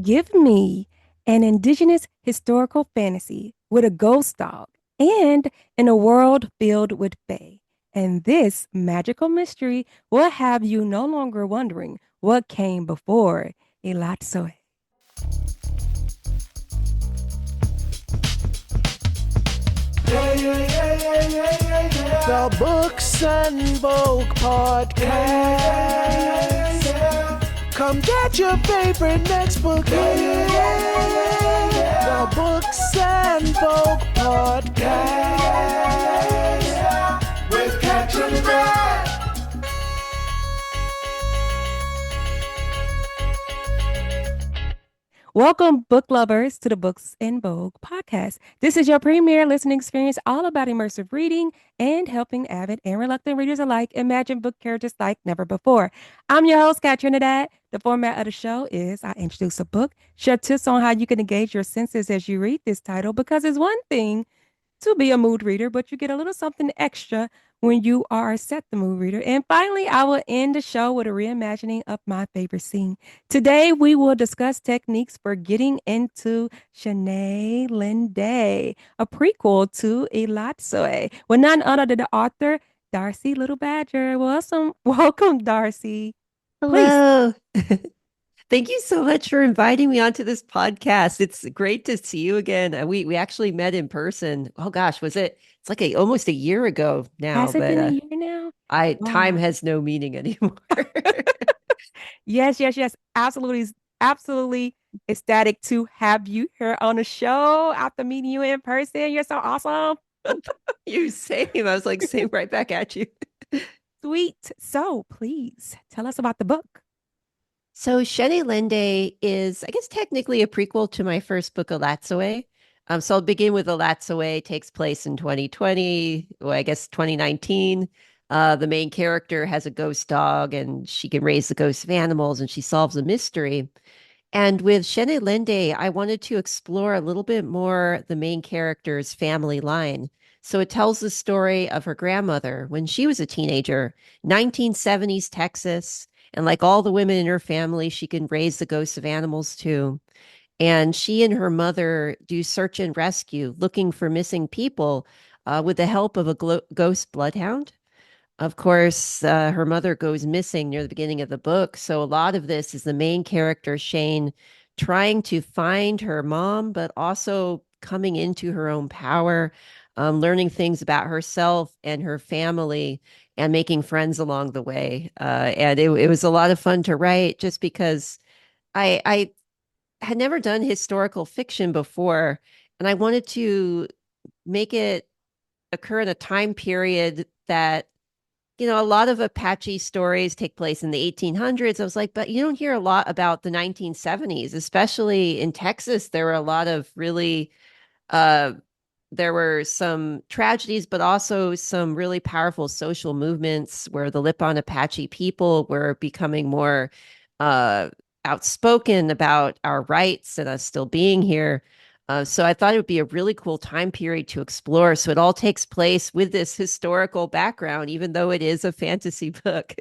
Give me an indigenous historical fantasy with a ghost dog and in a world filled with fae. And this magical mystery will have you no longer wondering what came before Elatsoe. The Books and Vogue podcast. Come get your favorite next book. The Books and Vogue podcast with Catherine Brad. Welcome, book lovers, to the Books in Vogue podcast. This is your premier listening experience all about immersive reading and helping avid and reluctant readers alike imagine book characters like never before. I'm your host, Kat Trinidad. The format of the show is I introduce a book, share tips on how you can engage your senses as you read this title, because it's one thing to be a mood reader, but you get a little something extra when you are set the mood reader. And finally, I will end the show with a reimagining of my favorite scene. Today, we will discuss techniques for getting into Sheine Lende, a prequel to Elatsoe, with none other than the author, Darcie Little Badger. Welcome, Darcie. Please. Hello. Thank you so much for inviting me onto this podcast. It's great to see you again. We actually met in person. Oh gosh, was it? It's like almost a year ago now, Has it but been a year now? I time Wow. has no meaning anymore. Yes, yes, yes. Absolutely, absolutely ecstatic to have you here on the show after meeting you in person. You're so awesome. You same. I was like, same right back at you. Sweet. So please tell us about the book. So Sheine Lende is, I guess, technically a prequel to my first book, Elatsoe. So I'll begin with Elatsoe. Takes place in 2020, well, I guess 2019. The main character has a ghost dog, and she can raise the ghosts of animals, and she solves a mystery. And with Sheine Lende, I wanted to explore a little bit more the main character's family line. So it tells the story of her grandmother when she was a teenager, 1970s Texas. And like all the women in her family, she can raise the ghosts of animals too. And she and her mother do search and rescue, looking for missing people with the help of a ghost bloodhound. Of course, her mother goes missing near the beginning of the book. So a lot of this is the main character, Sheine, trying to find her mom, but also coming into her own power, learning things about herself and her family, and making friends along the way. And it was a lot of fun to write just because I had never done historical fiction before, and I wanted to make it occur in a time period that a lot of Apache stories take place in the 1800s. I was like, but you don't hear a lot about the 1970s, especially in Texas. There were a lot of really, uh, there were some tragedies, but also some really powerful social movements where the Lipan Apache people were becoming more uh, outspoken about our rights and us still being here. So I thought it would be a really cool time period to explore. So it all takes place with this historical background, even though it is a fantasy book.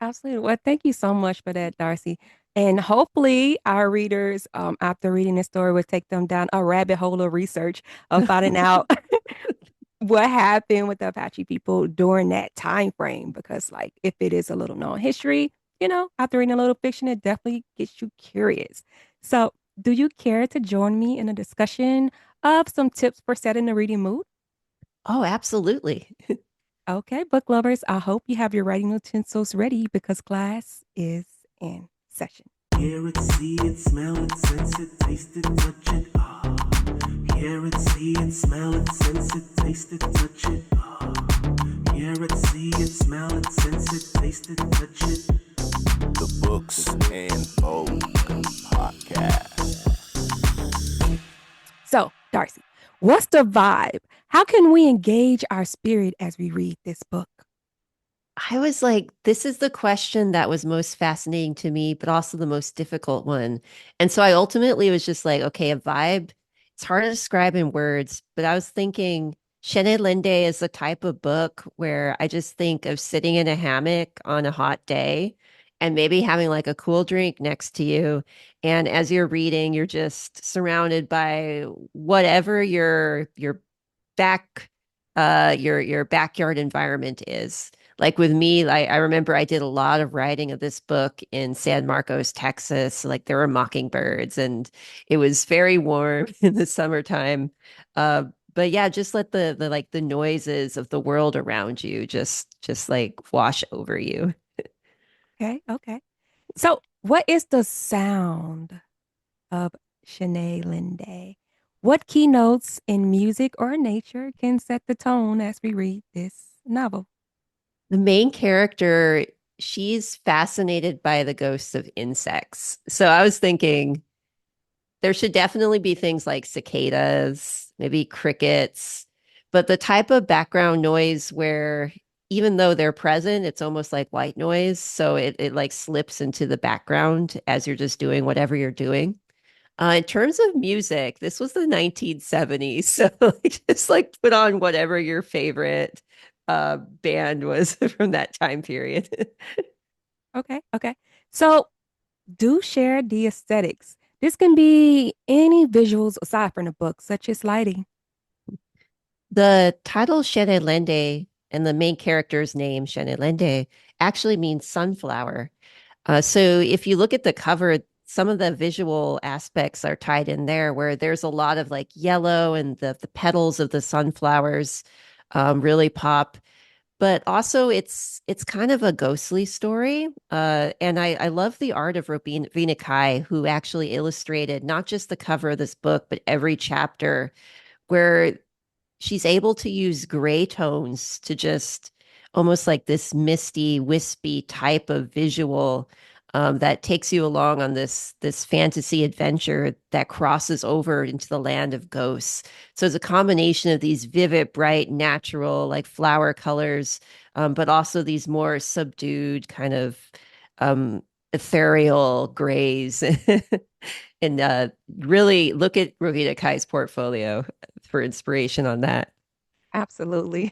Absolutely. Well, thank you so much for that, Darcie. And hopefully, our readers, after reading this story, will take them down a rabbit hole of research of finding out what happened with the Apache people during that time frame. Because, like, if it is a little known history, after reading a little fiction, it definitely gets you curious. So, do you care to join me in a discussion of some tips for setting the reading mood? Oh, absolutely. Okay, book lovers, I hope you have your writing utensils ready because class is in session. Hear it, see it, smell it, sense it, taste it, touch it. Ah. Hear it, see it, smell it, sense it, taste it, touch it. Ah. Hear it, see it, smell it, sense it, taste it, touch it. The Books and Vogue podcast. So, Darcie, what's the vibe? How can we engage our spirit as we read this book? I was like, this is the question that was most fascinating to me, but also the most difficult one. And so I ultimately was just like, okay, a vibe, it's hard to describe in words, but I was thinking Sheine Lende is the type of book where I just think of sitting in a hammock on a hot day and maybe having like a cool drink next to you. And as you're reading, you're just surrounded by whatever your back your backyard environment is. Like with me, I remember I did a lot of writing of this book in San Marcos, Texas. Like there were mockingbirds and it was very warm in the summertime. Uh, but yeah, just let the like the noises of the world around you just like wash over you. Okay, okay. So, what is the sound of Sheine Lende? What keynotes in music or nature can set the tone as we read this novel? The main character, she's fascinated by the ghosts of insects. So I was thinking there should definitely be things like cicadas, maybe crickets, but the type of background noise where even though they're present, it's almost like white noise. So it like slips into the background as you're just doing whatever you're doing. In terms of music, this was the 1970s. So like, just like put on whatever your favorite band was from that time period. Okay, okay. So, do share the aesthetics. This can be any visuals aside from the book, such as lighting. The title Sheine Lende and the main character's name, Sheine Lende, actually means sunflower. So if you look at the cover, some of the visual aspects are tied in there where there's a lot of like yellow and the petals of the sunflowers really pop. But also it's kind of a ghostly story. And I love the art of Rowena Kai, who actually illustrated not just the cover of this book, but every chapter where she's able to use gray tones to just almost like this misty, wispy type of visual that takes you along on this fantasy adventure that crosses over into the land of ghosts. So it's a combination of these vivid, bright, natural, like flower colors, but also these more subdued kind of um, ethereal grays. And really look at Rowena Kai's portfolio for inspiration on that. Absolutely.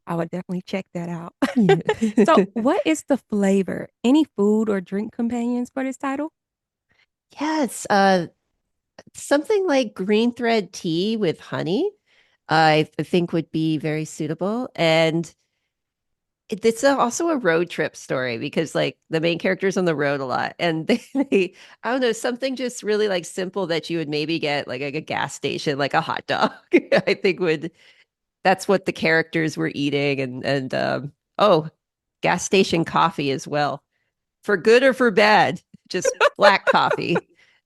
I would definitely check that out. Yeah. So, what is the flavor? Any food or drink companions for this title? Yes, something like green thread tea with honey, I think would be very suitable. And it's also a road trip story because like the main character's on the road a lot, and I don't know, something just really like simple that you would maybe get like a gas station, like a hot dog. I think would that's what the characters were eating, and oh, gas station coffee as well. For good or for bad, just black coffee.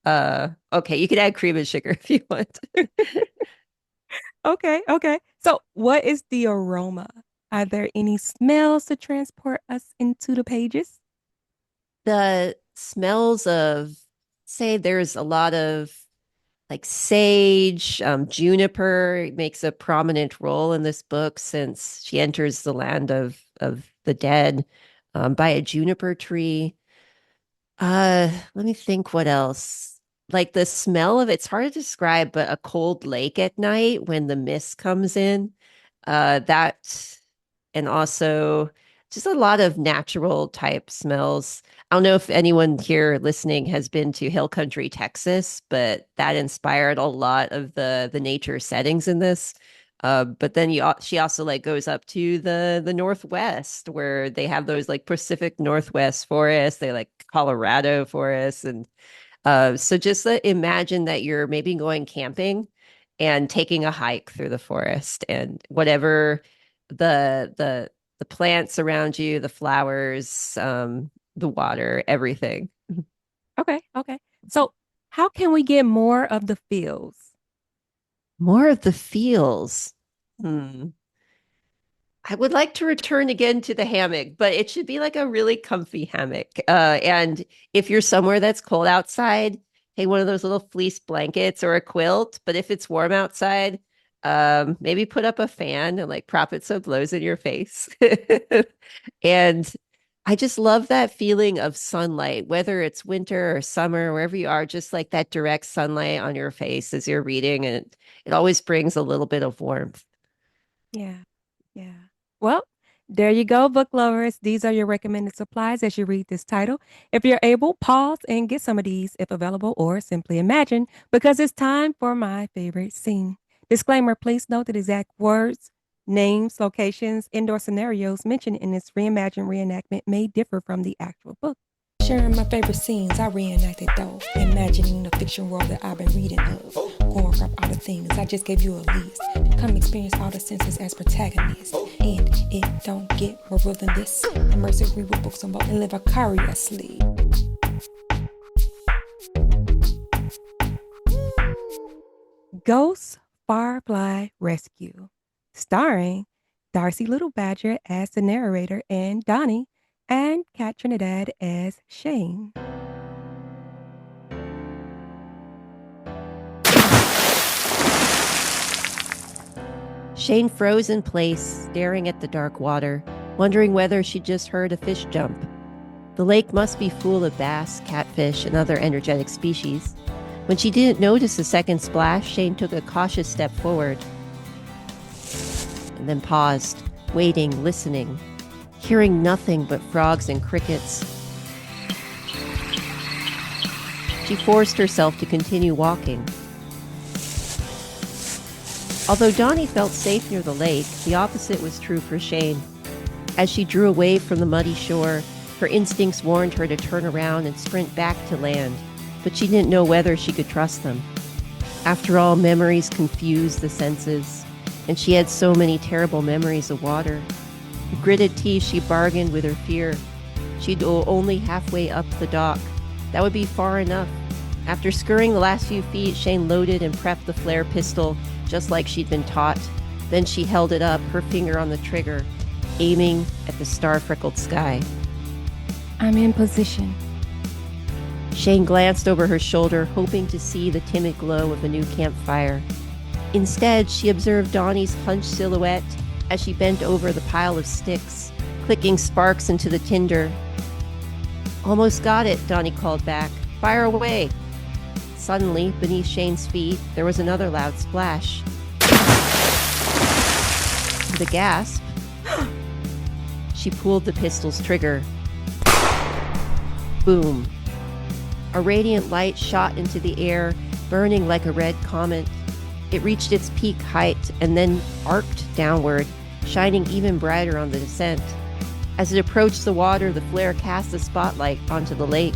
Okay, you can add cream and sugar if you want. Okay, okay. So, what is the aroma? Are there any smells to transport us into the pages? The smells of, say, there's a lot of like sage, juniper makes a prominent role in this book since she enters the land of the dead by a juniper tree. Let me think what else. Like the smell of it's hard to describe, but a cold lake at night when the mist comes in. That and also just a lot of natural type smells. I don't know if anyone here listening has been to Hill Country, Texas, but that inspired a lot of the nature settings in this. But then she also like goes up to the Northwest where they have those like Pacific Northwest forests, they like Colorado forests, and so just imagine that you're maybe going camping and taking a hike through the forest and whatever the plants around you, the flowers, the water, everything. Okay, okay. So, how can we get more of the feels? More of the feels. Hmm. I would like to return again to the hammock, but it should be like a really comfy hammock. And if you're somewhere that's cold outside, hey, one of those little fleece blankets or a quilt. But if it's warm outside, maybe put up a fan and like prop it so it blows in your face. And I just love that feeling of sunlight, whether it's winter or summer, wherever you are, just like that direct sunlight on your face as you're reading. And it always brings a little bit of warmth. Yeah, yeah. Well, There you go, book lovers. These are your recommended supplies as you read this title. If you're able, pause and get some of these if available, or simply imagine, because it's time for my favorite scene. Disclaimer, please note that exact words, names, locations, indoor scenarios mentioned in this reimagined reenactment may differ from the actual book. Sharing my favorite scenes, I reenacted those, imagining the fiction world that I've been reading of. Going from all the things, I just gave you a list. Come experience all the senses as protagonists. And it don't get more real than this. Immersive read with books on both and live vicariously. Ghost Firefly Rescue, starring Darcie Little Badger as the narrator and Donnie, and Kat Trinidad as Sheine. Sheine froze in place, staring at the dark water, wondering whether she'd just heard a fish jump. The lake must be full of bass, catfish, and other energetic species. When she didn't notice a second splash, Sheine took a cautious step forward and then paused, waiting, listening, hearing nothing but frogs and crickets. She forced herself to continue walking. Although Donnie felt safe near the lake, the opposite was true for Sheine. As she drew away from the muddy shore, her instincts warned her to turn around and sprint back to land, but she didn't know whether she could trust them. After all, memories confuse the senses, and she had so many terrible memories of water. With gritted teeth, she bargained with her fear. She'd go only halfway up the dock. That would be far enough. After scurrying the last few feet, Sheine loaded and prepped the flare pistol, just like she'd been taught. Then she held it up, her finger on the trigger, aiming at the star-freckled sky. I'm in position. Sheine glanced over her shoulder, hoping to see the timid glow of a new campfire. Instead, she observed Donnie's hunched silhouette as she bent over the pile of sticks, clicking sparks into the tinder. "Almost got it," Donnie called back. "Fire away." Suddenly, beneath Sheine's feet, there was another loud splash. With a gasp, she pulled the pistol's trigger. Boom. A radiant light shot into the air, burning like a red comet. It reached its peak height and then arced downward, shining even brighter on the descent. As it approached the water, the flare cast a spotlight onto the lake.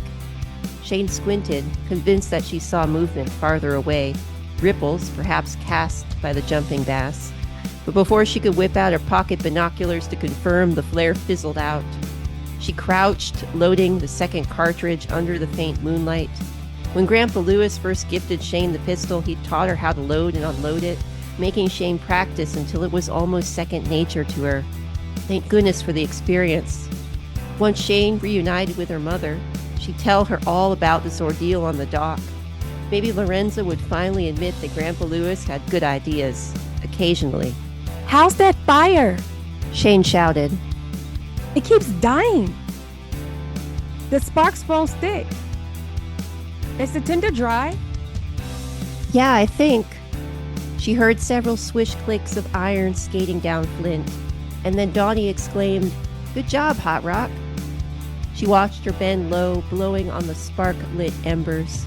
Sheine squinted, convinced that she saw movement farther away, ripples, perhaps cast by the jumping bass. But before she could whip out her pocket binoculars to confirm, the flare fizzled out. She crouched, loading the second cartridge under the faint moonlight. When Grandpa Lewis first gifted Sheine the pistol, he taught her how to load and unload it, making Sheine practice until it was almost second nature to her. Thank goodness for the experience. Once Sheine reunited with her mother, she'd tell her all about this ordeal on the dock. Maybe Lorenza would finally admit that Grandpa Lewis had good ideas, occasionally. How's that fire? Sheine shouted. It keeps dying. The sparks won't stick. Is the tinder dry? Yeah, I think. She heard several swish clicks of iron skating down flint, and then Donnie exclaimed, "Good job, Hot Rock." She watched her bend low, blowing on the spark-lit embers.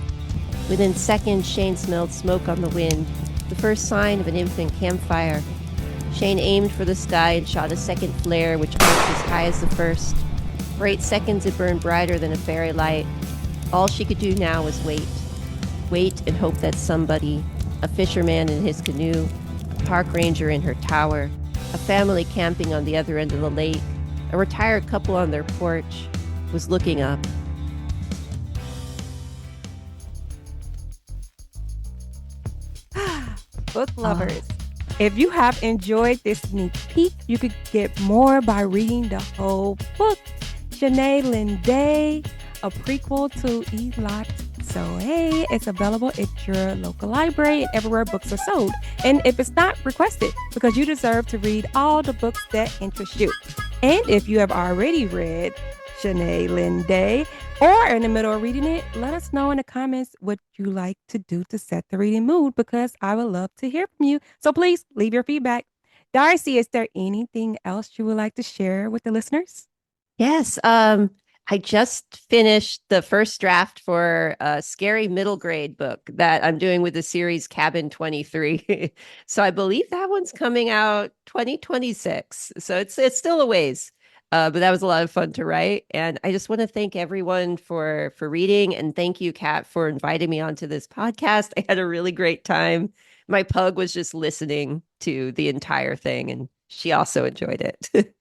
Within seconds, Sheine smelled smoke on the wind, the first sign of an infant campfire. Sheine aimed for the sky and shot a second flare, which arced as high as the first. For 8 seconds, it burned brighter than a fairy light. All she could do now was wait. Wait and hope that somebody, a fisherman in his canoe, a park ranger in her tower, a family camping on the other end of the lake, a retired couple on their porch, was looking up. Book lovers, if you have enjoyed this sneak peek, you could get more by reading the whole book. Sheine Lende, a prequel to Elatsoe, is available at your local library and everywhere books are sold. And if it's not, request it, because you deserve to read all the books that interest you. And if you have already read Sheine Lende or are in the middle of reading it, let us know in the comments what you like to do to set the reading mood, because I would love to hear from you. So please leave your feedback. Darcie, is there anything else you would like to share with the listeners? Yes. I just finished the first draft for a scary middle grade book that I'm doing with the series Cabin 23. So I believe that one's coming out 2026. So it's still a ways. But that was a lot of fun to write. And I just want to thank everyone for reading. And thank you, Kat, for inviting me onto this podcast. I had a really great time. My pug was just listening to the entire thing, and she also enjoyed it.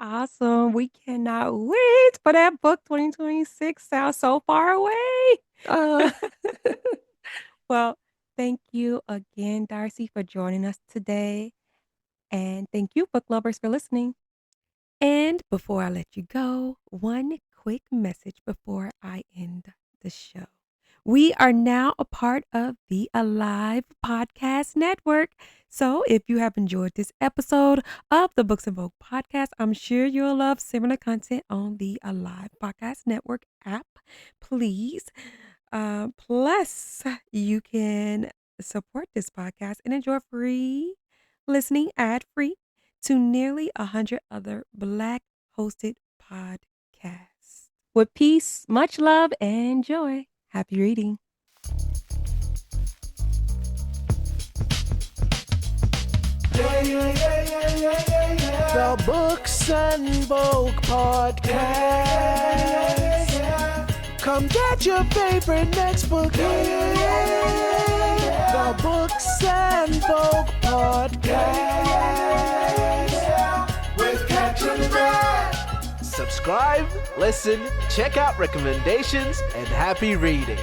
Awesome. We cannot wait for that book 2026. Sounds so far away. Uh, Well, thank you again, Darcie, for joining us today. And thank you, book lovers, for listening. And before I let you go, one quick message before I end the show. We are now a part of the Alive Podcast Network. So if you have enjoyed this episode of the Books and Vogue podcast, I'm sure you'll love similar content on the Alive Podcast Network app. Please. Plus, you can support this podcast and enjoy free listening ad free to nearly 100 other Black hosted podcasts. With peace, much love, and joy. Happy reading. The Books and Vogue podcast. Come get your favorite next book. The Books and Vogue podcast. With Catch and Read. Subscribe, listen, check out recommendations, and happy reading.